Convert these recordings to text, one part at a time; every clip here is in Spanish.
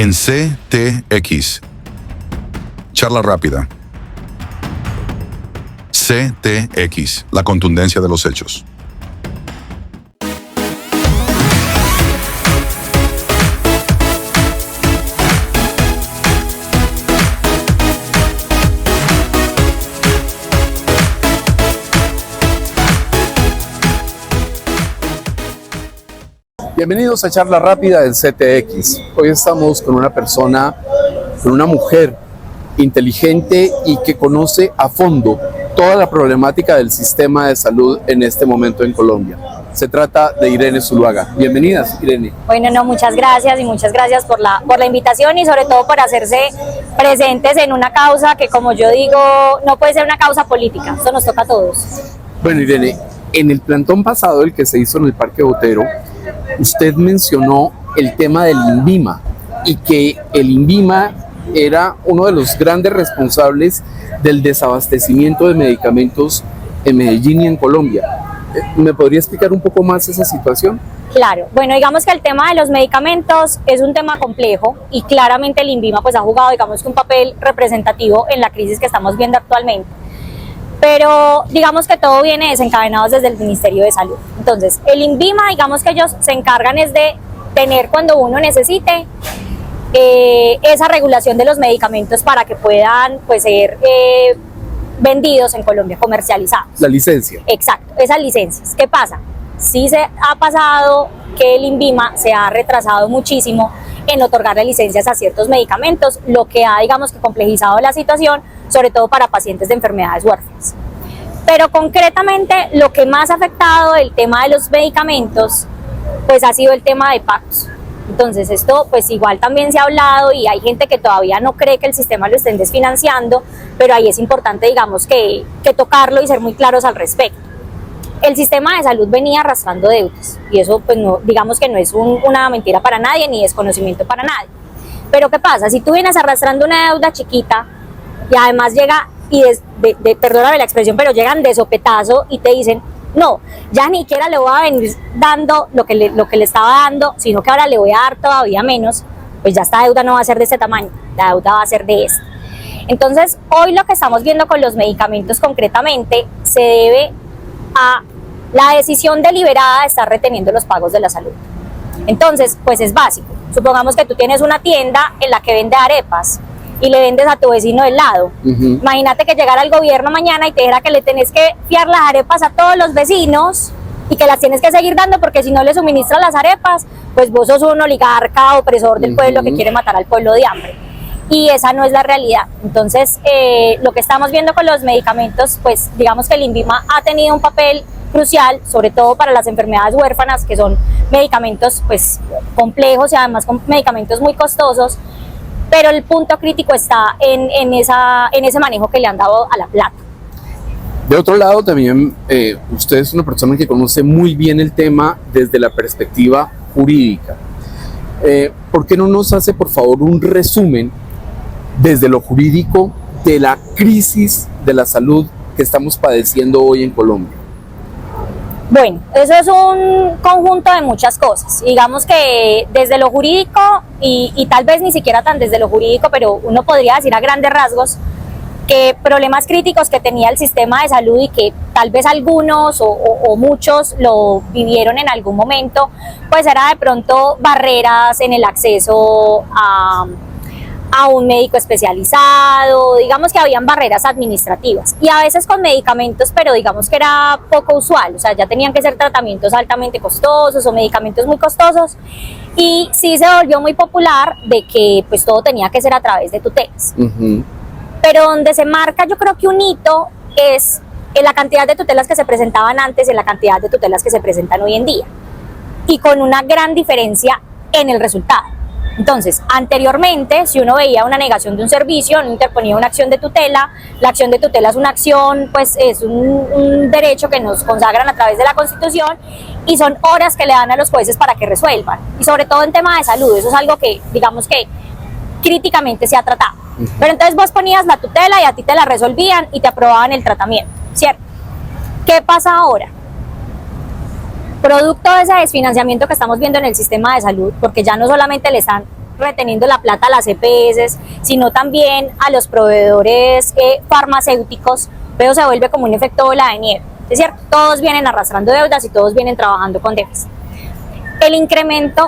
En CTX. Charla rápida. CTX, la contundencia de los hechos. Bienvenidos a Charla Rápida del CTX. Hoy estamos con una persona, con una mujer inteligente y que conoce a fondo toda la problemática del sistema de salud en este momento en Colombia. Se trata de Irene Zuluaga. Bienvenidas, Irene. Bueno, muchas gracias y muchas gracias por la invitación y sobre todo por hacerse presentes en una causa que, como yo digo, no puede ser una causa política. Esto nos toca a todos. Bueno, Irene, en el plantón pasado, el que se hizo en el Parque Botero, usted mencionó el tema del INVIMA y que el INVIMA era uno de los grandes responsables del desabastecimiento de medicamentos en Medellín y en Colombia. ¿Me podría explicar un poco más esa situación? Claro, bueno, digamos que el tema de los medicamentos es un tema complejo y claramente el INVIMA pues ha jugado, digamos, un papel representativo en la crisis que estamos viendo actualmente. Pero digamos que todo viene desencadenado desde el Ministerio de Salud. Entonces, el INVIMA, digamos que ellos se encargan es de tener cuando uno necesite esa regulación de los medicamentos para que puedan pues ser vendidos en Colombia, comercializados. La licencia. Exacto, esas licencias. ¿Qué pasa? Sí se ha pasado que el INVIMA se ha retrasado muchísimo en otorgarle licencias a ciertos medicamentos, lo que ha, digamos, que complejizado la situación, sobre todo para pacientes de enfermedades huérfanas. Pero concretamente lo que más ha afectado el tema de los medicamentos pues ha sido el tema de pagos. Entonces esto pues igual también se ha hablado y hay gente que todavía no cree que el sistema lo estén desfinanciando, pero ahí es importante, digamos, que tocarlo y ser muy claros al respecto. El sistema de salud venía arrastrando deudas y eso pues no, digamos que no es una mentira para nadie ni desconocimiento para nadie. Pero ¿qué pasa? Si tú vienes arrastrando una deuda chiquita y además llega, y perdóname la expresión, pero llegan de sopetazo y te dicen, no, ya ni siquiera le voy a venir dando lo que le estaba dando, sino que ahora le voy a dar todavía menos, pues ya esta deuda no va a ser de este tamaño, la deuda va a ser de este. Entonces, hoy lo que estamos viendo con los medicamentos concretamente se debe a la decisión deliberada de estar reteniendo los pagos de la salud. Entonces, pues es básico. Supongamos que tú tienes una tienda en la que vende arepas y le vendes a tu vecino del lado. Imagínate que llegara el gobierno mañana y te dijera que le tenés que fiar las arepas a todos los vecinos y que las tienes que seguir dando porque si no le suministras las arepas, pues vos sos un oligarca opresor del pueblo que quiere matar al pueblo de hambre. Y esa no es la realidad. Entonces, lo que estamos viendo con los medicamentos, pues digamos que el INVIMA ha tenido un papel crucial, sobre todo para las enfermedades huérfanas, que son medicamentos pues complejos y además con medicamentos muy costosos, pero el punto crítico está en ese manejo que le han dado a la plata. De otro lado, también usted es una persona que conoce muy bien el tema desde la perspectiva jurídica. ¿Por qué no nos hace, por favor, un resumen desde lo jurídico de la crisis de la salud que estamos padeciendo hoy en Colombia? Bueno, eso es un conjunto de muchas cosas. Digamos que desde lo jurídico, y tal vez ni siquiera tan desde lo jurídico, pero uno podría decir a grandes rasgos que problemas críticos que tenía el sistema de salud y que tal vez algunos o muchos lo vivieron en algún momento, pues era de pronto barreras en el acceso a un médico especializado, digamos que habían barreras administrativas y a veces con medicamentos, pero digamos que era poco usual, o sea, ya tenían que ser tratamientos altamente costosos o medicamentos muy costosos y sí se volvió muy popular de que pues todo tenía que ser a través de tutelas. Pero donde se marca yo creo que un hito es en la cantidad de tutelas que se presentaban antes y en la cantidad de tutelas que se presentan hoy en día y con una gran diferencia en el resultado. Entonces, anteriormente, si uno veía una negación de un servicio, uno interponía una acción de tutela. La acción de tutela es una acción, pues es un derecho que nos consagran a través de la Constitución y son horas que le dan a los jueces para que resuelvan. Y sobre todo en tema de salud, eso es algo que, digamos que críticamente se ha tratado. Pero entonces vos ponías la tutela y a ti te la resolvían y te aprobaban el tratamiento, ¿cierto? ¿Qué pasa ahora? Producto de ese desfinanciamiento que estamos viendo en el sistema de salud, porque ya no solamente le están reteniendo la plata a las EPS, sino también a los proveedores farmacéuticos, pero se vuelve como un efecto bola de nieve. Es cierto, todos vienen arrastrando deudas y todos vienen trabajando con déficit.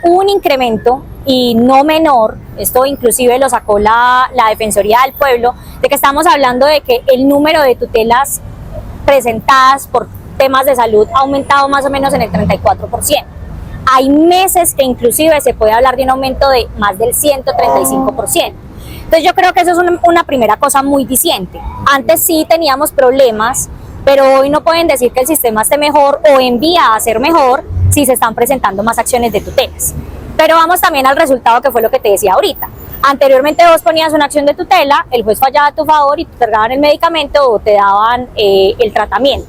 Hubo un incremento y no menor, esto inclusive lo sacó la Defensoría del Pueblo, de que estamos hablando de que el número de tutelas presentadas por temas de salud ha aumentado más o menos en el 34%. Hay meses que inclusive se puede hablar de un aumento de más del 135%. Entonces yo creo que eso es una primera cosa muy diciente. Antes sí teníamos problemas, pero hoy no pueden decir que el sistema esté mejor o envía a ser mejor si se están presentando más acciones de tutelas. Pero vamos también al resultado, que fue lo que te decía ahorita. Anteriormente vos ponías una acción de tutela, el juez fallaba a tu favor y te daban el medicamento o te daban el tratamiento.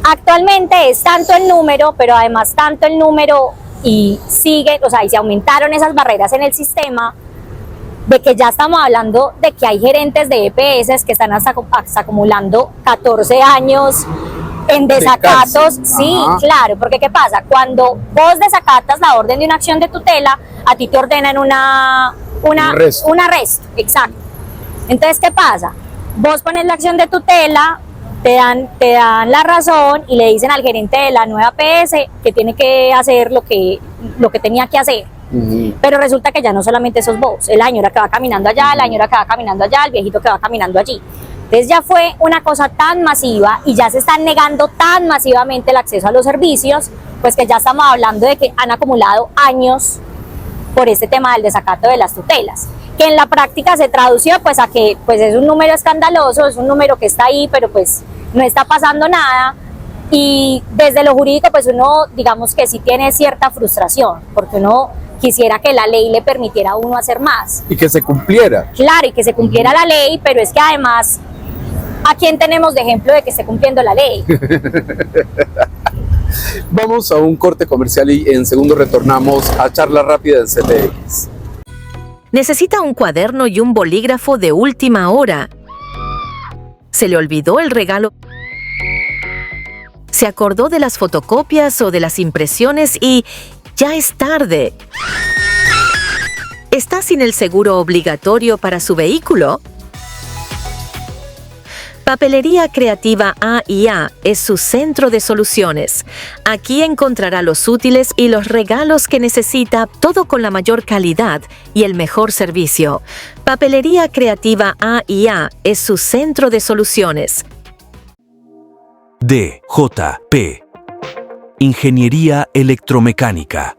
Actualmente es tanto el número, pero además tanto el número y sigue, o sea, y se aumentaron esas barreras en el sistema, de que ya estamos hablando de que hay gerentes de EPS que están hasta acumulando 14 años en desacatos. Sí, claro, porque ¿qué pasa? Cuando vos desacatas la orden de una acción de tutela, a ti te ordenan un arresto, exacto. Entonces, ¿qué pasa? Vos pones la acción de tutela, te dan la razón y le dicen al gerente de la nueva PS que tiene que hacer lo que tenía que hacer. Pero resulta que ya no solamente sos vos, el señora que va caminando allá, la señora que va caminando allá, el viejito que va caminando allí. Entonces ya fue una cosa tan masiva y ya se están negando tan masivamente el acceso a los servicios, pues que ya estamos hablando de que han acumulado años por este tema del desacato de las tutelas, que en la práctica se tradució pues a que pues es un número escandaloso, es un número que está ahí, pero pues no está pasando nada. Y desde lo jurídico pues uno, digamos que sí tiene cierta frustración, porque uno quisiera que la ley le permitiera a uno hacer más. Y que se cumpliera. Claro, y que se cumpliera la ley, pero es que además, ¿a quién tenemos de ejemplo de que esté cumpliendo la ley? Vamos a un corte comercial y en segundo retornamos a Charla Rápida en CTX. Necesita un cuaderno y un bolígrafo de última hora. ¿Se le olvidó el regalo? ¿Se acordó de las fotocopias o de las impresiones y ya es tarde? ¿Está sin el seguro obligatorio para su vehículo? Papelería Creativa A&A es su centro de soluciones. Aquí encontrará los útiles y los regalos que necesita, todo con la mayor calidad y el mejor servicio. Papelería Creativa A&A es su centro de soluciones. DJP. Ingeniería Electromecánica.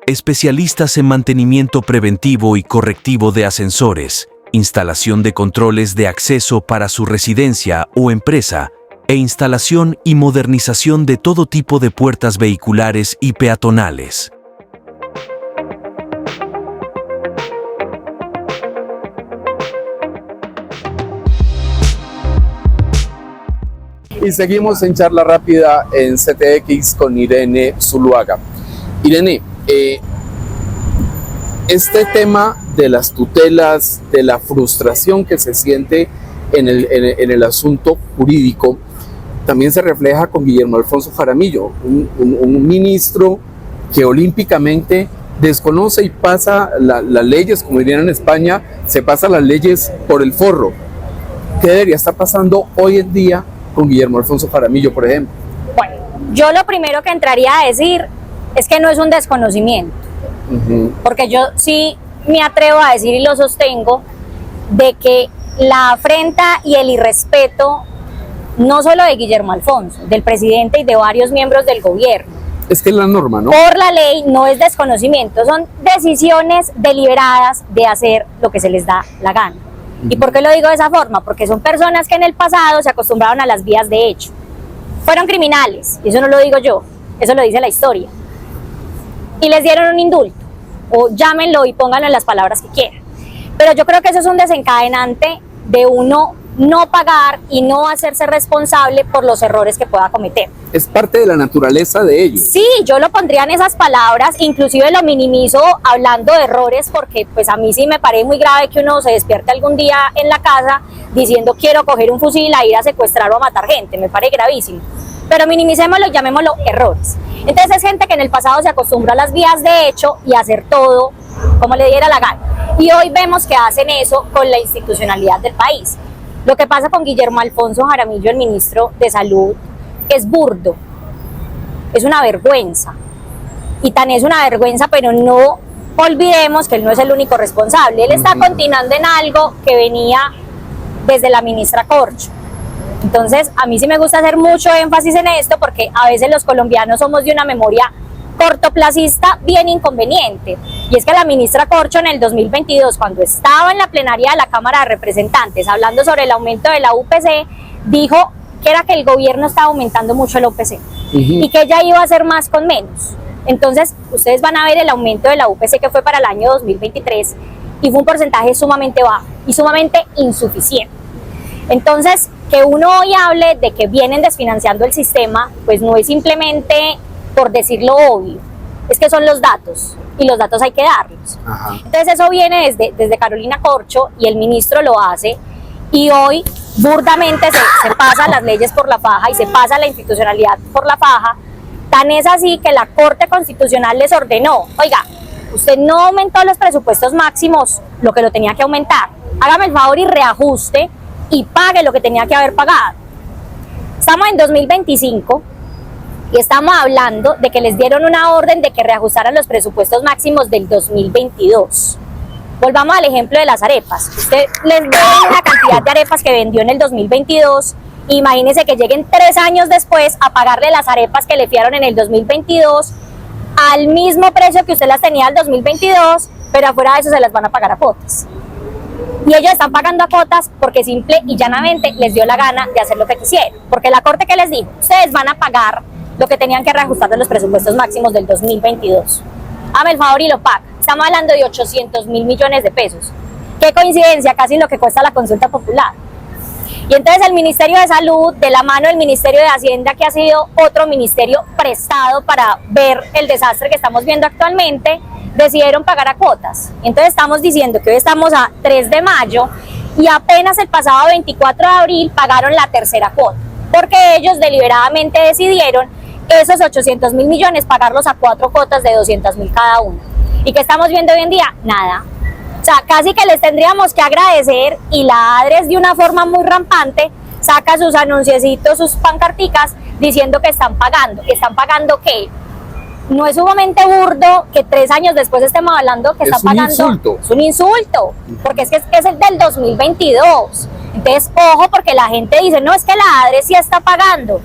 Especialistas en mantenimiento preventivo y correctivo de ascensores, instalación de controles de acceso para su residencia o empresa, e instalación y modernización de todo tipo de puertas vehiculares y peatonales. Y seguimos en Charla Rápida en CTX con Irene Zuluaga. Irene, este tema de las tutelas, de la frustración que se siente en el asunto jurídico, también se refleja con Guillermo Alfonso Jaramillo, un ministro que olímpicamente desconoce y pasa las leyes, como dirían en España, se pasa las leyes por el forro. ¿Qué debería estar pasando hoy en día con Guillermo Alfonso Jaramillo, por ejemplo? Bueno, yo lo primero que entraría a decir es que no es un desconocimiento, porque yo sí me atrevo a decir y lo sostengo, de que la afrenta y el irrespeto, no solo de Guillermo Alfonso, del presidente y de varios miembros del gobierno, Es que es la norma, ¿no? por la ley, no es desconocimiento, son decisiones deliberadas de hacer lo que se les da la gana. ¿Y por qué lo digo de esa forma? Porque son personas que en el pasado se acostumbraron a las vías de hecho. Fueron criminales, y eso no lo digo yo, eso lo dice la historia. Y les dieron un indulto, o llámenlo y pónganlo en las palabras que quieran. Pero yo creo que eso es un desencadenante de uno no pagar y no hacerse responsable por los errores que pueda cometer. Es parte de la naturaleza de ellos. Sí, yo lo pondría en esas palabras, inclusive lo minimizo hablando de errores, porque pues a mí sí me parece muy grave que uno se despierte algún día en la casa diciendo quiero coger un fusil a ir a secuestrar o a matar gente, me parece gravísimo. Pero minimicémoslo y llamémoslo errores. Entonces es gente que en el pasado se acostumbró a las vías de hecho y a hacer todo como le diera la gana. Y hoy vemos que hacen eso con la institucionalidad del país. Lo que pasa con Guillermo Alfonso Jaramillo, el ministro de Salud, es burdo, es una vergüenza. Y tan es una vergüenza, pero no olvidemos que él no es el único responsable. Él está continuando en algo que venía desde la ministra Corcho. Entonces, a mí sí me gusta hacer mucho énfasis en esto porque a veces los colombianos somos de una memoria cortoplacista bien inconveniente. Y es que la ministra Corcho en el 2022, cuando estaba en la plenaria de la Cámara de Representantes hablando sobre el aumento de la UPC, dijo que era que el gobierno estaba aumentando mucho la UPC y que ella iba a hacer más con menos. Entonces, ustedes van a ver el aumento de la UPC que fue para el año 2023 y fue un porcentaje sumamente bajo y sumamente insuficiente. Entonces, que uno hoy hable de que vienen desfinanciando el sistema, pues no es simplemente por decirlo obvio, es que son los datos y los datos hay que darlos. Entonces eso viene desde Carolina Corcho y el ministro lo hace y hoy burdamente se pasan las leyes por la faja y se pasa la institucionalidad por la faja. Tan es así que la Corte Constitucional les ordenó, oiga, usted no aumentó los presupuestos máximos lo que lo tenía que aumentar, hágame el favor y reajuste y pague lo que tenía que haber pagado. Estamos en 2025 y estamos hablando de que les dieron una orden de que reajustaran los presupuestos máximos del 2022. Volvamos al ejemplo de las arepas. Usted les dio una cantidad de arepas que vendió en el 2022. Imagínense que lleguen 3 años después a pagarle las arepas que le fiaron en el 2022 al mismo precio que usted las tenía en el 2022, pero afuera de eso se las van a pagar a cuotas. Y ellos están pagando a cuotas porque simple y llanamente les dio la gana de hacer lo que quisieron. Porque la Corte, que les dijo, ustedes van a pagar lo que tenían que reajustar de los presupuestos máximos del 2022. Hágame el favor y lo paga. Estamos hablando de 800.000 millones de pesos. Qué coincidencia, casi lo que cuesta la consulta popular. Y entonces el Ministerio de Salud, de la mano del Ministerio de Hacienda, que ha sido otro ministerio prestado para ver el desastre que estamos viendo actualmente, decidieron pagar a cuotas. Entonces estamos diciendo que hoy estamos a 3 de mayo y apenas el pasado 24 de abril pagaron la tercera cuota, porque ellos deliberadamente decidieron esos 800.000 millones pagarlos a 4 cuotas de 200.000 cada uno. ¿Y qué estamos viendo hoy en día? Nada. O sea, casi que les tendríamos que agradecer y la ADRES de una forma muy rampante saca sus anunciecitos, sus pancarticas diciendo que están pagando. ¿Están pagando qué? No es sumamente burdo que 3 años después estemos hablando que están pagando. Insulto. Es un insulto, porque es el del 2022. Entonces, ojo, porque la gente dice, no, es que la ADRES sí está pagando.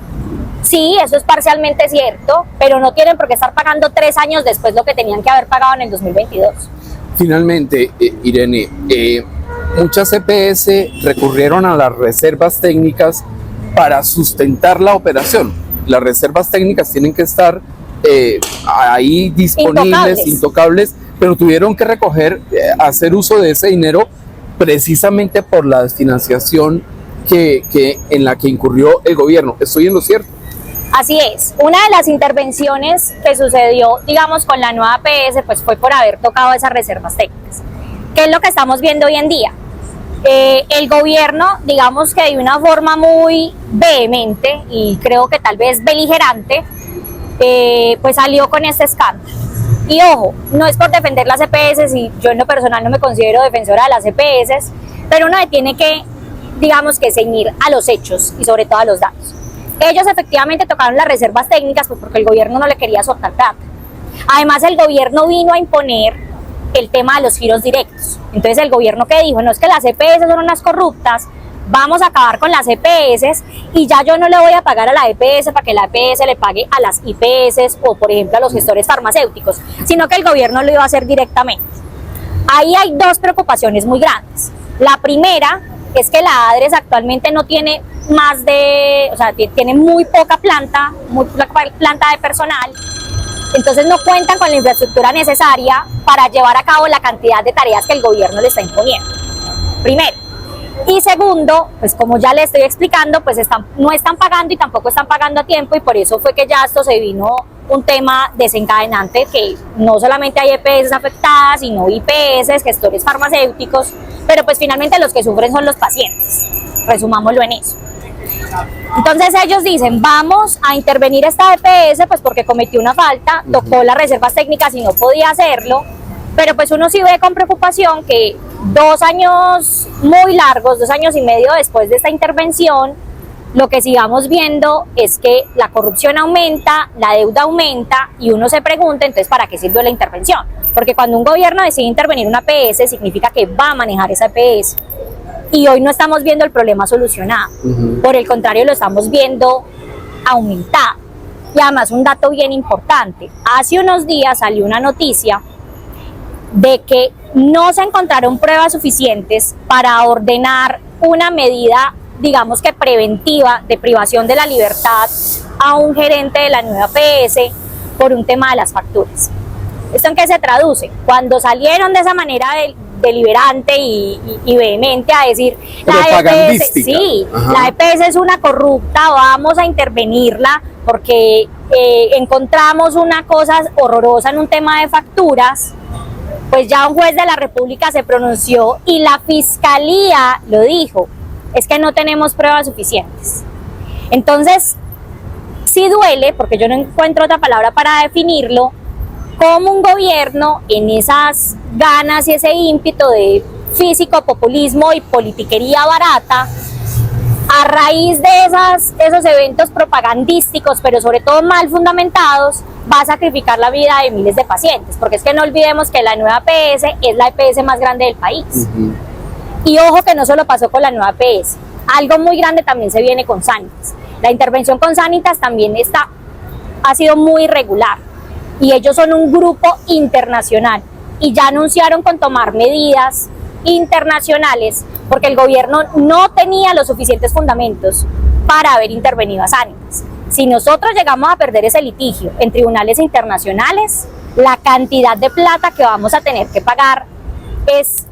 Sí, eso es parcialmente cierto, pero no tienen por qué estar pagando 3 años después lo que tenían que haber pagado en el 2022. Finalmente, Irene, muchas EPS recurrieron a las reservas técnicas para sustentar la operación. Las reservas técnicas tienen que estar ahí disponibles, intocables, pero tuvieron que hacer uso de ese dinero precisamente por la desfinanciación en la que incurrió el gobierno. ¿Estoy en lo cierto? Así es. Una de las intervenciones que sucedió, digamos, con la nueva APS, pues fue por haber tocado esas reservas técnicas. ¿Qué es lo que estamos viendo hoy en día? El gobierno, digamos que de una forma muy vehemente y creo que tal vez beligerante, pues salió con este escándalo. Y ojo, no es por defender las EPS, y yo en lo personal no me considero defensora de las EPS, pero uno tiene que, digamos, que ceñir a los hechos y sobre todo a los datos. Ellos efectivamente tocaron las reservas técnicas pues porque el gobierno no le quería soltar plata. Además, el gobierno vino a imponer el tema de los giros directos. Entonces el gobierno, ¿qué dijo? No, es que las EPS son unas corruptas, vamos a acabar con las EPS y ya yo no le voy a pagar a la EPS para que la EPS le pague a las IPS o, por ejemplo, a los gestores farmacéuticos, sino que el gobierno lo iba a hacer directamente. Ahí hay 2 preocupaciones muy grandes. La primera es que la ADRES actualmente no tiene tiene muy poca planta de personal, entonces no cuentan con la infraestructura necesaria para llevar a cabo la cantidad de tareas que el gobierno le está imponiendo. Primero. Y segundo, pues como ya le estoy explicando, pues no están pagando y tampoco están pagando a tiempo, y por eso fue que ya esto se vino un tema desencadenante, que no solamente hay EPS afectadas, sino IPS, gestores farmacéuticos, pero pues finalmente los que sufren son los pacientes. Resumámoslo en eso. Entonces ellos dicen, vamos a intervenir esta EPS pues porque cometió una falta, tocó las reservas técnicas y no podía hacerlo, Pero pues uno sí ve con preocupación que 2 años muy largos, 2 años y medio después de esta intervención, lo que sigamos viendo es que la corrupción aumenta, la deuda aumenta y uno se pregunta entonces ¿para qué sirvió la intervención? Porque cuando un gobierno decide intervenir una EPS significa que va a manejar esa EPS y hoy no estamos viendo el problema solucionado, por el contrario lo estamos viendo aumentar. Y además un dato bien importante, hace unos días salió una noticia de que no se encontraron pruebas suficientes para ordenar una medida, digamos que preventiva, de privación de la libertad a un gerente de la nueva EPS por un tema de las facturas. ¿Esto en qué se traduce? Cuando salieron de esa manera deliberante y vehemente a decir la EPS, sí, la EPS es una corrupta, vamos a intervenirla porque encontramos una cosa horrorosa en un tema de facturas, pues ya un juez de la República se pronunció y la Fiscalía lo dijo, es que no tenemos pruebas suficientes. Entonces, sí duele, porque yo no encuentro otra palabra para definirlo, como un gobierno en esas ganas y ese ímpetu de físico populismo y politiquería barata, a raíz de esos eventos propagandísticos, pero sobre todo mal fundamentados, va a sacrificar la vida de miles de pacientes, porque es que no olvidemos que la nueva EPS es la EPS más grande del país. Y ojo que no solo pasó con la nueva EPS, algo muy grande también se viene con Sanitas. La intervención con Sanitas también ha sido muy irregular y ellos son un grupo internacional y ya anunciaron con tomar medidas internacionales porque el gobierno no tenía los suficientes fundamentos para haber intervenido a Sanitas. Si nosotros llegamos a perder ese litigio en tribunales internacionales, la cantidad de plata que vamos a tener que pagar es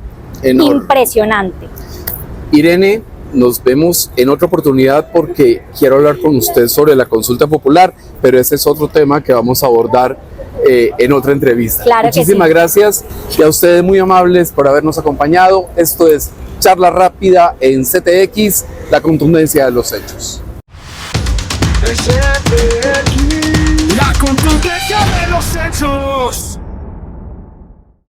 enorme, impresionante. Irene, nos vemos en otra oportunidad porque quiero hablar con usted sobre la consulta popular, pero ese es otro tema que vamos a abordar en otra entrevista. Claro. Muchísimas gracias y a ustedes muy amables por habernos acompañado. Esto es Charla Rápida en CTX, la contundencia de los hechos. La contundencia de los hechos.